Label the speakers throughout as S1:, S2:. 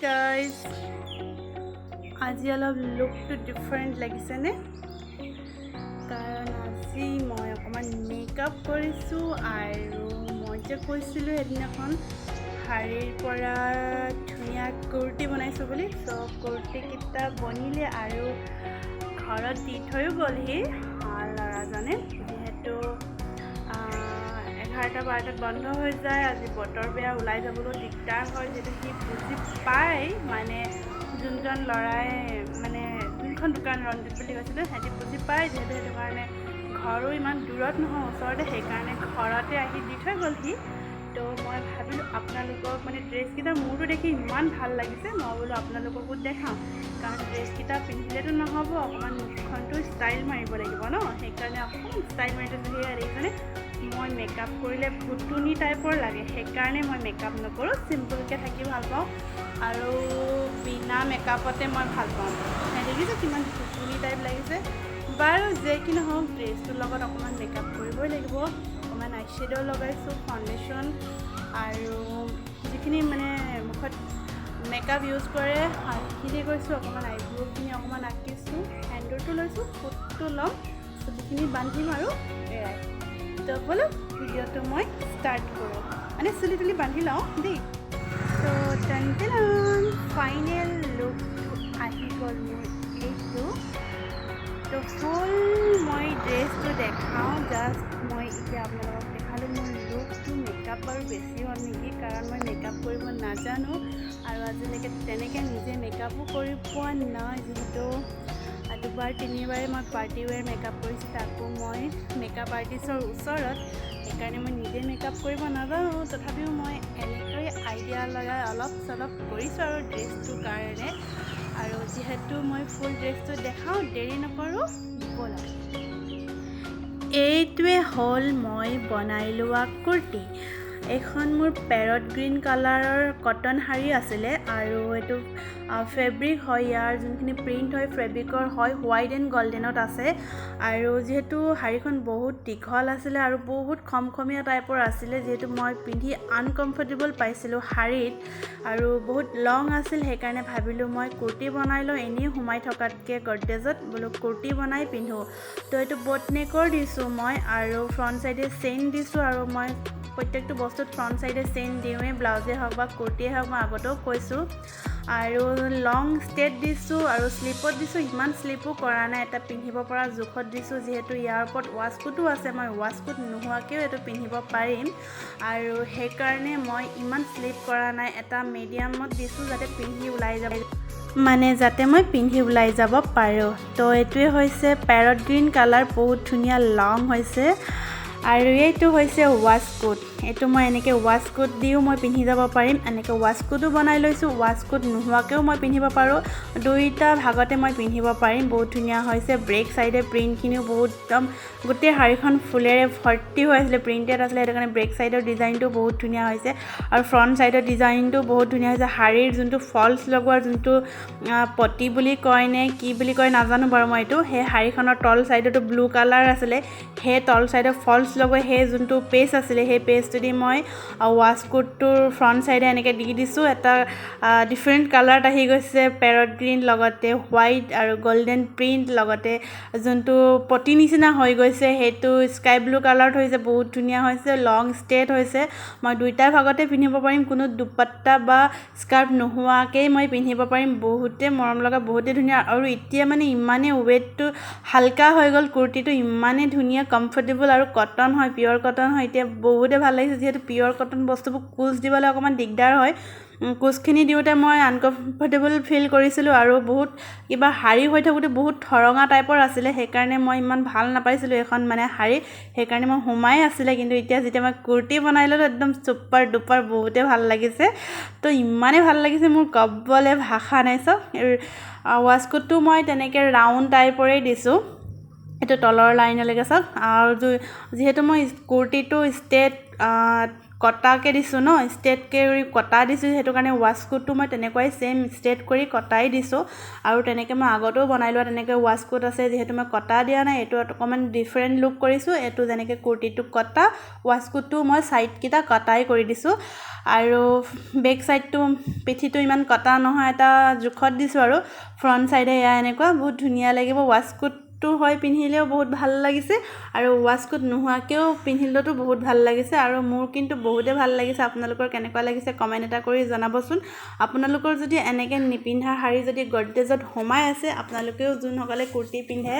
S1: guys, আজি অলপ লুকটো different লাগিছেনে? কাৰণ আজি মই অকণমান মেকআপ কৰিছোঁ আৰু মই যে কৈছিলোঁ এদিনাখন শাৰীৰ পৰা ধুনীয়া কুৰ্তি বনাইছোঁ বুলি। চ' কুৰ্তিকেইটা বনিলে আৰু ঘৰত দি থৈও গ'লহি ল'ৰাজনে, যিহেতু 11-12টাত বন্ধ হৈ যায়। আজি বতৰ বেয়া, ওলাই যাবলৈ দিগদাৰ হয়, যিহেতু সি বুজি পায়, মানে যোনজন ল'ৰাই মানে যোনখন দোকান ৰঞ্জিত বুলি কৈছিলোঁ সিহঁতি বুজি পায়, যিহেতু সেইটো কাৰণে ঘৰো ইমান দূৰত নহয়, ওচৰতে, সেইকাৰণে ঘৰতে আহি দি থৈ গ'লহি। তো মই ভাবিলোঁ আপোনালোকক মানে ড্ৰেছকেইটা মোৰতো দেখি ইমান ভাল লাগিছে, মই বোলো আপোনালোককো দেখাওঁ, কাৰণ ড্ৰেছকেইটা পিন্ধিলেতো নহ'ব, অকণমান মুখখনটো ষ্টাইল মাৰিব লাগিব ন, সেইকাৰণে অকণমান ষ্টাইল মাৰি থৈছোঁ। সেয়া দেখিছেনে, মই মেকআপ কৰিলে ভুতুনি টাইপৰ লাগে, সেইকাৰণে মই মেকআপ নকৰোঁ, চিম্পুলকৈ থাকি ভাল পাওঁ আৰু বিনা মেকআপতে মই ভাল পাওঁ। দেখিছোঁ কিমান ভুতুনি টাইপ লাগিছে। বাৰু যে কি নহওক, ড্ৰেছটোৰ লগত অকণমান মেকআপ কৰিবই লাগিব। অকণমান আই শ্বেড' লগাইছোঁ, ফাউণ্ডেশ্যন আৰু যিখিনি মানে মুখত মেকআপ ইউজ কৰে সেইখিনি কৰিছোঁ। অকণমান আইব্ৰ'খিনি অকণমান আঁকিছোঁ, হেণ্ডটো লৈছোঁ, ফুটটো ল'ম, চুলিখিনি বান্ধিম আৰু এয়াই। তো ব'লো ভিডিঅ'টো মই ষ্টাৰ্ট কৰোঁ, মানে চুলি তুলি বান্ধি লওঁ দেই। তো টেন ফাইনেল লুকটো আহি গ'ল মোৰ এইটো। তো ফুল মই ড্ৰেছটো দেখাওঁ, জাষ্ট মই এতিয়া আপোনালোকক দেখালোঁ মোৰ লুকটো। মেকআপ বাৰু বেছি হ'ল নেকি, কাৰণ মই মেকআপ কৰিব নাজানো আৰু আজিলৈকে তেনেকৈ নিজে মেকআপো কৰি পোৱা নাই, যিহেতু 2-3বাৰে মই পাৰ্টি ৱেৰ মেকআপ কৰিছোঁ, তাকো মই মেকআপ আৰ্টিষ্টৰ ওচৰত, সেইকাৰণে মই নিজে মেকআপ কৰিব নাজানো। তথাপিও মই এনেকৈ আইডিয়া লগাই অলপ চলপ কৰিছোঁ আৰু ড্ৰেছটোৰ কাৰণে। আৰু যিহেতু মই ফুল ড্ৰেছটো দেখাওঁ, দেৰি নকৰোঁ, ব'লা। এইটোৱে হ'ল মই বনাই লোৱা কুৰ্তি। এইখন মোৰ পেৰট গ্ৰীণ কালাৰৰ কটন শাৰী আছিলে আৰু এইটো ফেব্ৰিক হয়, ইয়াৰ যোনখিনি প্ৰিণ্ট হয় ফেব্ৰিকৰ হয়, হোৱাইট এণ্ড গল্ডেনত আছে। আৰু যিহেতু শাৰীখন বহুত দীঘল আছিলে আৰু বহুত খমখমীয়া টাইপৰ আছিলে, যিহেতু মই পিন্ধি আনকমফৰ্টেবল পাইছিলোঁ শাৰীত আৰু বহুত লং আছিল, সেইকাৰণে ভাবিলোঁ মই কুৰ্তি বনাই লওঁ, এনেই সোমাই থকাতকৈ গডৰেজত, বোলো কুৰ্তি বনাই পিন্ধোঁ। তো এইটো বট নেকৰ দিছোঁ মই আৰু ফ্ৰণ্ট চাইডে চেইন দিছোঁ, আৰু মই প্ৰত্যেকটো বস্তুত ফ্ৰণ্ট চাইডে চেইন দিওঁৱেই, ব্লাউজে হওক বা কুৰ্তিয়ে হওক, মই আগতেও কৈছোঁ। আৰু লং ষ্টেট দিছোঁ আৰু শ্লিপত দিছোঁ, ইমান শ্লিপো কৰা নাই, এটা পিন্ধিব পৰা জোখত দিছোঁ, যিহেতু ইয়াৰ ওপৰত ৱাছকোটো আছে, মই ৱাছকোট নোহোৱাকৈও এইটো পিন্ধিব পাৰিম আৰু সেইকাৰণে মই ইমান শ্লিপ কৰা নাই, এটা মিডিয়ামত দিছোঁ, যাতে পিন্ধি ওলাই যাব, মানে যাতে মই পিন্ধি ওলাই যাব পাৰোঁ। তো এইটোৱে হৈছে পেৰট গ্ৰীণ কালাৰ, বহুত ধুনীয়া লং হৈছে। আৰু এইটো হৈছে ৱাছকোট, এইটো মই এনেকৈ ৱাছকোট দিও মই পিন্ধি যাব পাৰিম, এনেকৈ ৱাছকোটো বনাই লৈছোঁ, ৱাছকোট নোহোৱাকৈও মই পিন্ধিব পাৰোঁ, দুইটা ভাগতে মই পিন্ধিব পাৰিম। বহুত ধুনীয়া হৈছে, ব্ৰেক চাইডে প্ৰিণ্টখিনিও বহুত একদম গোটেই শাৰীখন ফুলেৰে ভৰ্তি হৈ আছিলে, প্ৰিণ্টেড আছিলে, সেইটো কাৰণে ব্ৰেক চাইডৰ ডিজাইনটো বহুত ধুনীয়া হৈছে আৰু ফ্ৰণ্ট চাইডৰ ডিজাইনটো বহুত ধুনীয়া হৈছে। শাৰীৰ যোনটো ফলছ লগোৱাৰ যোনটো পটি বুলি কয় নে কি বুলি কয় নাজানো বাৰু মই, এইটো সেই শাৰীখনৰ তল চাইডতো ব্লু কালাৰ আছিলে, সেই তল চাইডৰ ফলছ লগোৱা সেই যোনটো পেষ্ট আছিলে, সেই পেষ্টটো মই ৱাছকোটটোৰ ফ্ৰণ্ট চাইডে এনেকৈ দি দিছোঁ। এটা ডিফাৰেণ্ট কালাৰত আহি গৈছে, পেৰট গ্ৰীণ লগতে হোৱাইট আৰু গল্ডেন প্ৰিণ্ট, লগতে যোনটো পটি নিচিনা হৈ গৈছে সেইটো স্কাই ব্লু কালাৰত হৈছে, বহুত ধুনীয়া হৈছে, লং ষ্ট্ৰেট হৈছে। মই দুইটা ভাগতে পিন্ধিব পাৰিম, কোনো দুপাট্টা বা স্কাৰ্ফ নোহোৱাকেই মই পিন্ধিব পাৰিম, বহুতে মৰম লগা, বহুতে ধুনীয়া। আৰু এতিয়া মানে ইমানেই ৱেটটো হালকা হৈ গ'ল, কুৰ্তিটো ইমানেই ধুনীয়া, কমফৰ্টেবল আৰু কটন হয়, পিয়ৰ কটন হয়, এতিয়া বহুতে ভাল লাগিছে, যিহেতু পিয়ৰ কটন বস্তুবোৰ কোচ দিবলৈ অকণমান দিগদাৰ হয়, কোচখিনি দিওঁতে মই আনকমফৰ্টেবল ফিল কৰিছিলোঁ আৰু বহুত কিবা শাৰী হৈ থাকোঁতে বহুত ঠৰঙা টাইপৰ আছিলে, সেইকাৰণে মই ইমান ভাল নাপাইছিলোঁ এখন মানে শাৰী, সেইকাৰণে মই সোমাই আছিলে। কিন্তু এতিয়া যেতিয়া মই কুৰ্তি বনাই ল'লোঁ, একদম চুপাৰ ডুপাৰ, বহুতে ভাল লাগিছে। তো ইমানেই ভাল লাগিছে মোৰ ক'বলৈ ভাষা নাই। চাওক, ৱাছকোটটো মই তেনেকৈ ৰাউণ্ড টাইপৰেই দিছোঁ, এইটো তলৰ লাইনলৈকে চাওক। আৰু যিহেতু মই কুৰ্তিটো ষ্ট্ৰেট কটাকৈ দিছোঁ ন, ষ্ট্ৰেইটকৈ কটা দিছোঁ, সেইটো কাৰণে ৱাছকোটটো মই তেনেকুৱাই ছেইম ষ্ট্ৰেইট কৰি কটাই দিছোঁ। আৰু তেনেকৈ মই আগতেও বনাই লোৱা তেনেকৈ ৱাছকোট আছে, যিহেতু মই কটা দিয়া নাই, এইটো অকণমান ডিফাৰেণ্ট লুক কৰিছোঁ। এইটো যেনেকৈ কুৰ্তিটো কটা, ৱাছকোটটো মই ছাইডকেইটা কটাই কৰি দিছোঁ। আৰু বেক ছাইডটো পিঠিটো ইমান কটা নহয়, এটা জোখত দিছোঁ। আৰু ফ্ৰণ্ট ছাইডে এয়া এনেকুৱা বহুত ধুনীয়া লাগিব। ৱাছকোটটো হয় পিন্ধিলেও বহুত ভাল লাগিছে, আৰু ৱাছকোট নোহোৱাকৈও পিন্ধিলেতো বহুত ভাল লাগিছে। আৰু মোৰ কিন্তু বহুতে ভাল লাগিছে। আপোনালোকৰ কেনেকুৱা লাগিছে কমেণ্ট এটা কৰি জনাবচোন। আপোনালোকৰ যদি এনেকৈ নিপিন্ধা শাৰী যদি গডৰেজত সোমাই আছে, আপোনালোকেও যোনসকলে কুৰ্তি পিন্ধে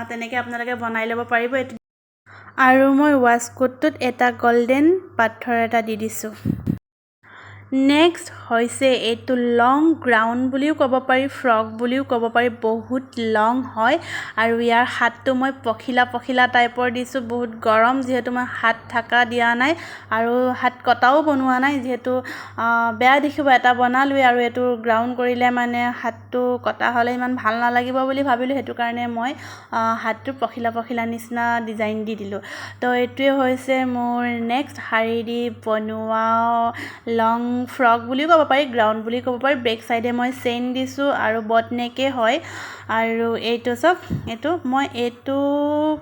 S1: তেনেকৈ আপোনালোকে বনাই ল'ব পাৰিব। আৰু মই ৱাছকোটটোত এটা গল্ডেন পাথৰ এটা দি দিছোঁ। নেক্সট হৈছে এইটো লং গ্ৰাউণ্ড বুলিও ক'ব পাৰি, ফ্ৰক বুলিও ক'ব পাৰি, বহুত লং হয়। আৰু ইয়াৰ হাতটো মই পখিলা পখিলা টাইপৰ দিছোঁ, বহুত গৰম, যিহেতু মই হাত ঢাকা দিয়া নাই আৰু হাত কটাও বনোৱা নাই, যিহেতু বেয়া দেখিব। এটা বনালোৱে আৰু এইটো গ্ৰাউণ্ড কৰিলে মানে হাতটো কটা হ'লে ইমান ভাল নালাগিব বুলি ভাবিলোঁ, সেইটো কাৰণে মই হাতটো পখিলা পখিলা নিচিনা ডিজাইন দি দিলোঁ। তো এইটোৱে হৈছে মোৰ নেক্সট শাৰী দি বনোৱা লং ফ্ৰক বুলিও ক'ব পাৰি, গ্ৰাউণ্ড বুলি ক'ব পাৰি। বেক চাইডে মই চেইন দিছোঁ আৰু বটনেকে হয়। আৰু এইটো চাওক, মই এইটো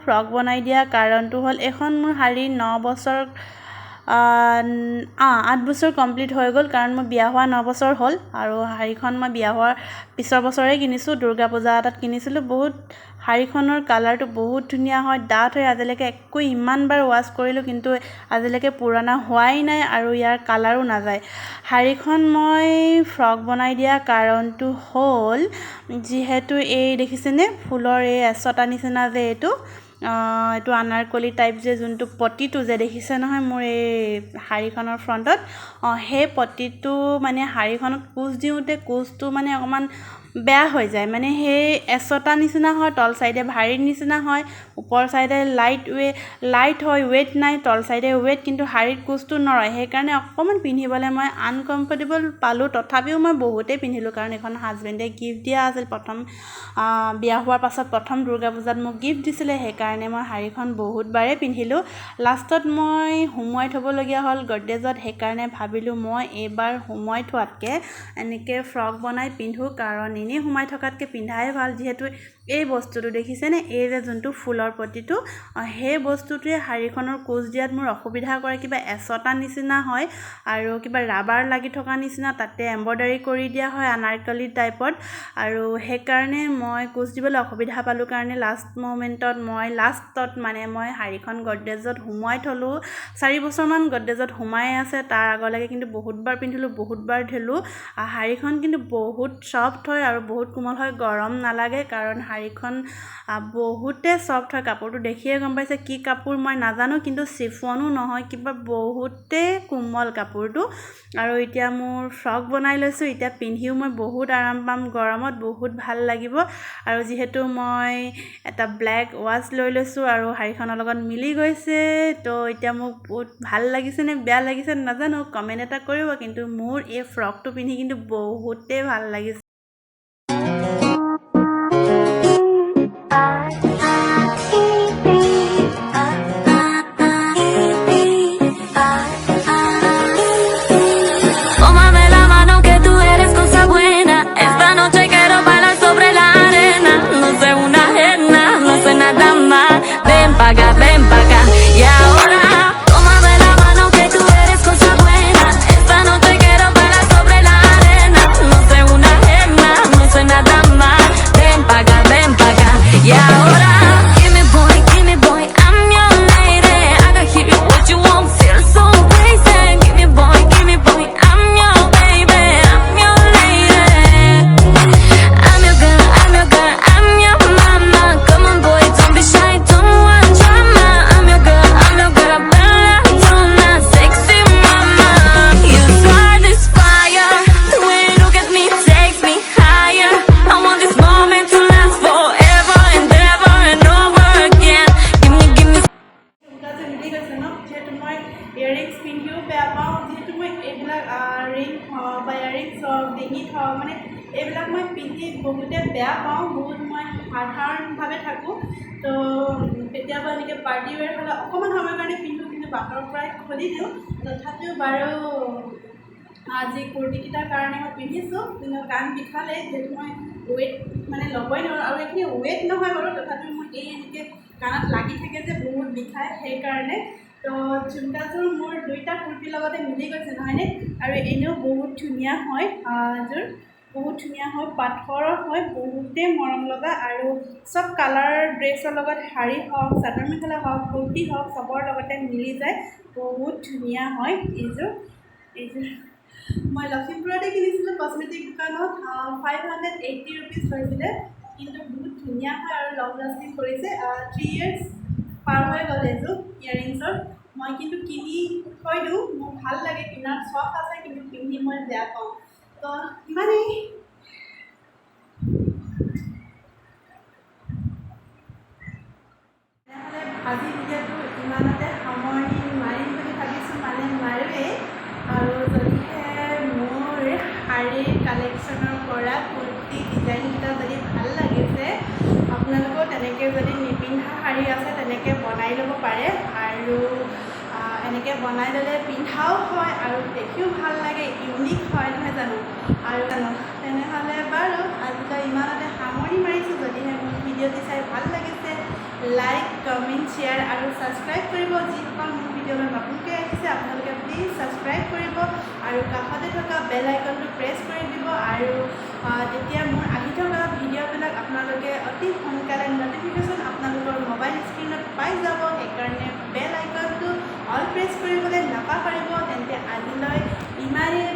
S1: ফ্ৰক বনাই দিয়া কাৰণটো হ'ল, এইখন মোৰ শাৰী 8 বছৰ কমপ্লিট হৈ গ'ল, কাৰণ মই বিয়া হোৱা 9 বছৰ হ'ল। আৰু শাৰীখন মই বিয়া হোৱাৰ পিছৰ বছৰে কিনিছোঁ, দুৰ্গা পূজা এটাত কিনিছিলোঁ। শাৰীখনৰ কালাৰটো বহুত ধুনীয়া হয়, ডাঠ হয়। আজিলৈকে একো ইমানবাৰ ৱাছ কৰিলোঁ, কিন্তু আজিলৈকে পুৰণা হোৱাই নাই আৰু ইয়াৰ কালাৰো নাযায়। শাৰীখন মই ফ্ৰক বনাই দিয়া কাৰণটো হ'ল, যিহেতু এই দেখিছেনে ফুলৰ এই এচটা নিচিনা যে এইটো আনাৰকলি টাইপ যে যোনটো পটিটো যে দেখিছে নহয় মোৰ এই শাৰীখনৰ ফ্ৰণ্টত, সেই পটিটো মানে শাৰীখনত কোচ দিওঁতে কোচটো মানে অকণমান বেয়া হৈ যায়, মানে সেই এচটা নিচিনা হয়, তল চাইডে ভাৰীৰ নিচিনা হয়, ওপৰ চাইডে লাইট হয়, ৱেট নাই, তল চাইডে ৱেট, কিন্তু শাৰীত কোচটো নৰয়। সেইকাৰণে অকণমান পিন্ধিবলৈ মই আনকমফৰ্টেবল পালোঁ। তথাপিও মই বহুতেই পিন্ধিলোঁ, কাৰণ এখন হাজবেণ্ডে গিফ্ট দিয়া আছিল। প্ৰথম বিয়া হোৱাৰ পাছত প্ৰথম দুৰ্গা পূজাত মোক গিফ্ট দিছিলে, সেইকাৰণে মই শাৰীখন বহুতবাৰেই পিন্ধিলোঁ। লাষ্টত মই সুমুৱাই থ'বলগীয়া হ'ল গডৰেজত, সেইকাৰণে ভাবিলোঁ মই এইবাৰ সুমুৱাই থোৱাতকৈ এনেকৈ ফ্ৰক বনাই পিন্ধোঁ, কাৰণ এনেই সোমাই থকাতকৈ পিন্ধাই ভাল। যিহেতু এই বস্তুটো দেখিছেনে, এই যে যোনটো ফুলৰ পটিটো, সেই বস্তুটোৱে শাৰীখনৰ কোচ দিয়াত মোৰ অসুবিধা কৰে, কিবা এচটা নিচিনা হয় আৰু কিবা ৰাবাৰ লাগি থকা নিচিনা, তাতে এম্ব্ৰইডাৰী কৰি দিয়া হয় আনাৰকলি টাইপত। আৰু সেইকাৰণে মই কোচ দিবলৈ অসুবিধা পালোঁ, কাৰণে লাষ্টত মই শাৰীখন গডৰেজত সোমোৱাই থ'লোঁ। 4 বছৰমান গডৰেজত সোমাই আছে, তাৰ আগলৈকে কিন্তু বহুতবাৰ পিন্ধিলোঁ, বহুতবাৰ ধুলোঁ। শাৰীখন কিন্তু বহুত ছফ্ট হয় আৰু বহুত কোমল হয়, গৰম নালাগে, কাৰণ শাৰীখন বহুতে ছফ্ট হয়। কাপোৰটো দেখিয়ে গম পাইছে কি কাপোৰ মই নাজানো, কিন্তু চিফনো নহয়, কিবা বহুতে কোমল কাপোৰটো। আৰু এতিয়া মোৰ ফ্ৰক বনাই লৈছোঁ, এতিয়া পিন্ধিও মই বহুত আৰাম পাম, গৰমত বহুত ভাল লাগিব। আৰু যিহেতু মই এটা ব্লেক ৱাচ লৈ লৈছোঁ আৰু শাৰীখনৰ লগত মিলি গৈছে, তো এতিয়া মোক বহুত ভাল লাগিছে নে বেয়া লাগিছে নাজানো, কমেণ্ট এটা কৰিব। কিন্তু মোৰ এই ফ্ৰকটো পিন্ধি কিন্তু বহুতেই ভাল লাগিছে।
S2: Ven pa' acá, y ahora tómame la mano que tú eres cosa buena. Esta noche quiero bailar sobre la arena. No sé una ajena, no sé nada más. Ven pa' acá, y ahora give me boy, I'm your lady. I can hear what you want, feel so crazy. Give me boy, I'm your baby, I'm your lady. I'm your girl, I'm your mama. Come on boy, don't be shy, don't want drama. I'm your girl, bella donna, sexy mama. You start this fire, the way you look at me takes me higher. I want this moment to last forever and ever and over again. Give me
S1: মিলি গৈছে ন, যিহেতু মই earrings পিন্ধিও বেয়া পাওঁ, যিহেতু মই এইবিলাক ৰিং হওক বা ইয়েৰিংছ হওক, ডিঙিত হওক, মানে এইবিলাক মই পিন্ধি বহুতে বেয়া পাওঁ, বহুত মই সাধাৰণভাৱে থাকোঁ। তো কেতিয়াবা এনেকৈ পাৰ্টি ৱেৰ হ'লে অকণমান সময়ৰ কাৰণে পিন্ধোঁ, কিন্তু কিন্তু বাটৰ পৰাই খুলি দিওঁ তথাপিও বাৰু আজি কুৰ্তিকেইটাৰ কাৰণে মই পিন্ধিছোঁ কিন্তু কাণ বিষালে যিহেতু মই ৱেইট মানে ল'বই নোৱাৰোঁ আৰু এইখিনি ৱেইট নহয় বাৰু তথাপিও মই এই এনেকৈ কাণত লাগি থাকে যে বহুত বিষায় সেইকাৰণে তো ঝুমকাযোৰ মোৰ দুইটা কুৰ্তিৰ লগতে মিলি গৈছে নহয়নে আৰু এনেও বহুত ধুনীয়া হয় যোৰ বহুত ধুনীয়া হয় পাথৰৰ হয় বহুতেই মৰম লগা আৰু চব কালাৰ ড্ৰেছৰ লগত শাৰী হওক চাদৰ মেখেলা হওক কুৰ্তি হওক চবৰ লগতে মিলি যায় বহুত ধুনীয়া হয় এইযোৰ মই লখিমপুৰতে কিনিছিলোঁ কছমেটিক দোকানত 580 ৰুপিজ লৈছিলে কিন্তু বহুত ধুনীয়া হয় আৰু লং লাষ্টিং কৰিছে 3 years পাৰ হৈ গ'ল এইযোৰ ইয়েৰিংছৰ মই কিন্তু কিনি থৈ দিওঁ মোৰ ভাল লাগে কিনাৰ চখ আছে কিন্তু পিন্ধি মই বেয়া পাওঁ তো ইমানেই তেনেহ'লে আজি ভিডিঅ'টো ইমানতে সামৰণি মাৰিম বুলি ভাবিছোঁ মানে মাৰোৱেই আৰু যদিহে মোৰ শাৰীৰ কালেকশ্যনৰ পৰা কুৰ্তি ডিজাইনকেইটা যদি ভাল লাগিছে আপোনালোকেও তেনেকৈ যদি নিপিন্ধা শাৰী আছে তেনেকৈ বনাই ল'ব পাৰে আৰু এনেকৈ বনাই ল'লে পিন্ধাও হয় আৰু দেখিও ভাল লাগে ইউনিক হয় নহয় জানো আৰু তেনেহ'লে বাৰু আজিলৈ ইমানতে সামৰণি মাৰিছোঁ যদিহে মোৰ ভিডিঅ'টি চাই ভাল লাগিছে লাইক কমেণ্ট শ্বেয়াৰ আৰু ছাবস্ক্ৰাইব কৰিব যিসকল মোৰ ভিডিঅ'লৈ নতুনকৈ আহিছে আপোনালোকে প্লিজ ছাবস্ক্ৰাইব কৰিব আৰু কাষতে থকা বেল আইকনটো প্ৰেছ কৰি দিব আৰু তেতিয়া মোৰ আহি থকা ভিডিঅ'বিলাক আপোনালোকে অতি সোনকালে ন'টিফিকেশ্যন আপোনালোকৰ মোবাইল স্ক্ৰীণত পাই যাব সেইকাৰণে বেল আইকনটো অল প্ৰেছ কৰিবলৈ নাপাহৰিব তেন্তে আজিলৈ ইমানেই